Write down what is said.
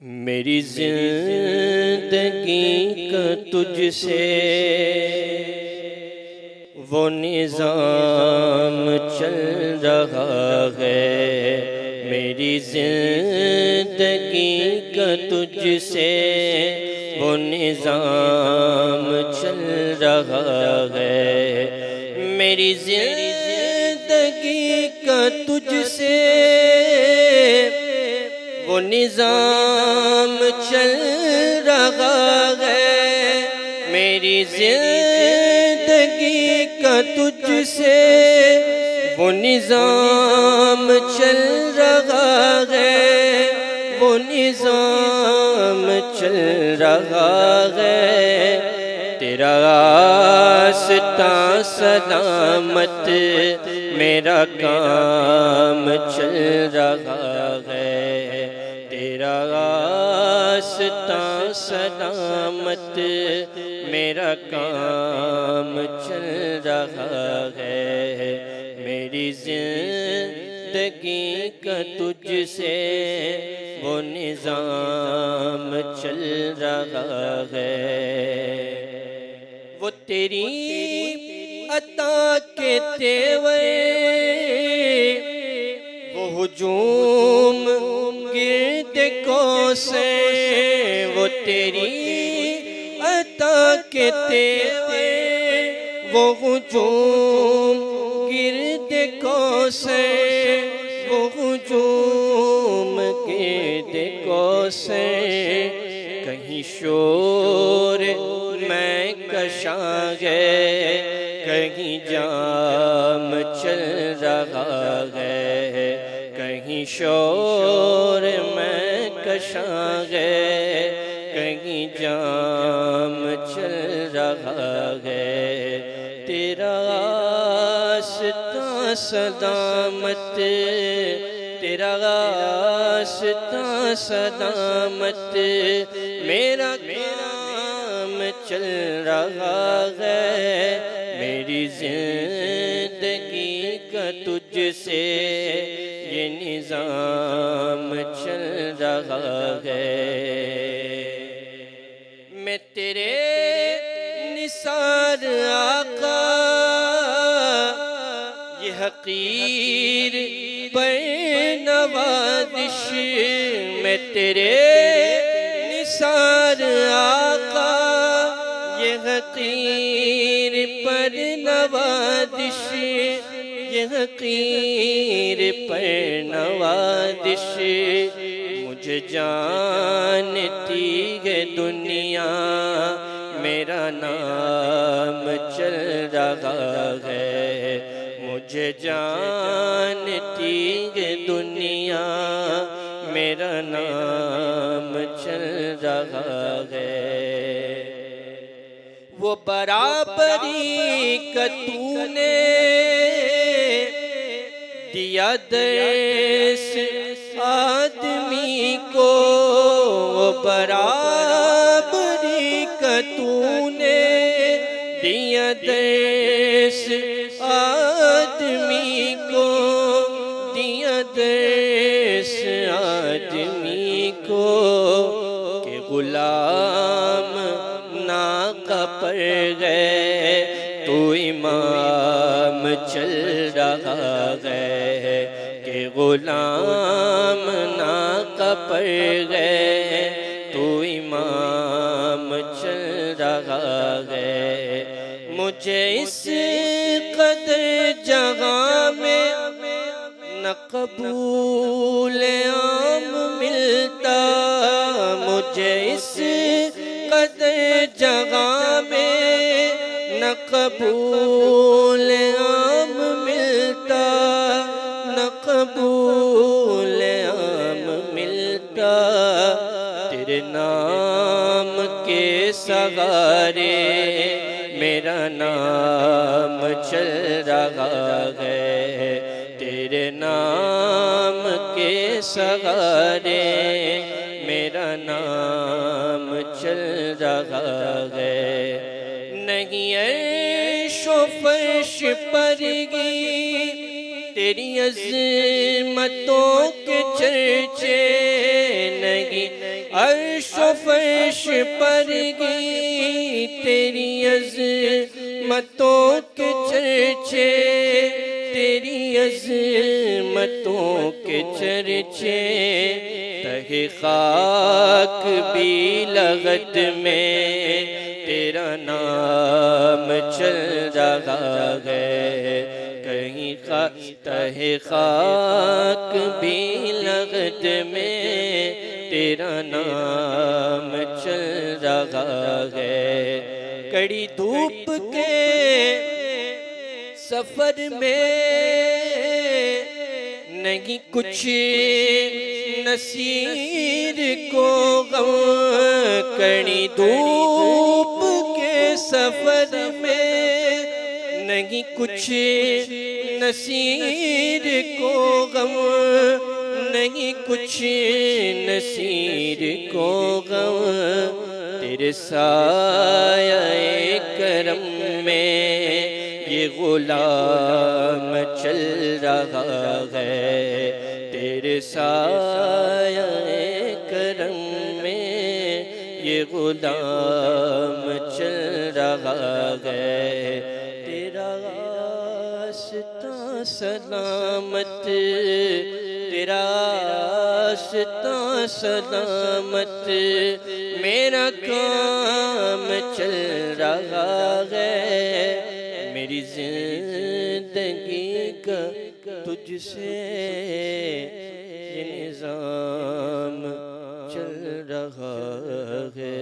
मेरी जिंदगी का तुझसे वो निज़ाम चल रहा है। मेरी जिंदगी का तुझसे वो निज़ाम चल रहा है। मेरी जिंदगी का तुझसे वो निज़ाम चल रहा है। मेरी जिंदगी का तुझसे वो निज़ाम चल रहा है। वो निज़ाम चल रहा है। तेरा रास्ता सलामत मेरा काम चल रहा है। तेरा रास्ता सलामत मेरा काम चल रहा है। मेरी जिंदगी का तुझसे वो निज़ाम चल रहा है। वो तेरी अता के तेवर वो हुजूम गिरद को से वो तेरी अता के तेवर वो हुजूम गिरद को से वो हुजूम गिरद को से कहीं शोर मैं कशांगे कहीं जाम चल रहा है। कहीं शोर मैं कशांगे कहीं जाम चल रहा है। तेरा रास्ता सलामत तेरा रास्ता सलामत मेरा काम चल रहा है। मेरी जिंदगी का तुझसे ये निज़ाम चल रहा है। मैं तेरे निसार आका ये हकीर पर नवाज़िश मैं तेरे निसार आका ये हकीर पर नवाज़िश ये हकीर पर नवाज़िश मुझे जानती है दुनिया मेरा नाम चल रहा है। मुझे जानती है दुनिया मेरा नाम चल रहा है। वो बराबरी का तूने दिया देश आदमी को। वो बराबरी का तूने दिया देश आदमी को। दिया देश आदमी को के गुलाम नाका पर गए तो इमाम चल रहा है। के गुलाम नाका पर गए तो इमाम चल रहा है। मुझे इस कदर जगह में न कबूल आम मिलता। मुझे इस कदर जगह में न कबूल आम मिलता। न कबूल आम मिलता। तेरे नाम के सहारे मेरा नाम चल रहा है। तेरे नाम के सहारे मेरा नाम चल रहा है। नहीं ऐशो फर्श पर तेरी अज़मतों के चर्चे नहीं अर्श व फर्श पर गई तेरी अज़मतों के चर्चे, तेरी अज़मतों के चर्चे। तहे खाक भी लगत में तेरा नाम चल रहा है, कहीं तहे खाक भी लगत में तेरा नाम चल रहा है। कड़ी धूप के सफर में नहीं कुछ नसीर को गम, कड़ी धूप के सफर में नहीं कुछ नसीर को गम, नहीं कुछ नसीर को गम। तेरे साये करम में ये गुलाम चल रहा है, तेरे साये करम में ये गुलाम चल रहा है। तेरा रास्ता सलामत, तेरा रास्ता सलामत, मेरा काम चल रहा है। मेरी जिंदगी का तुझसे ये निज़ाम चल रहा है।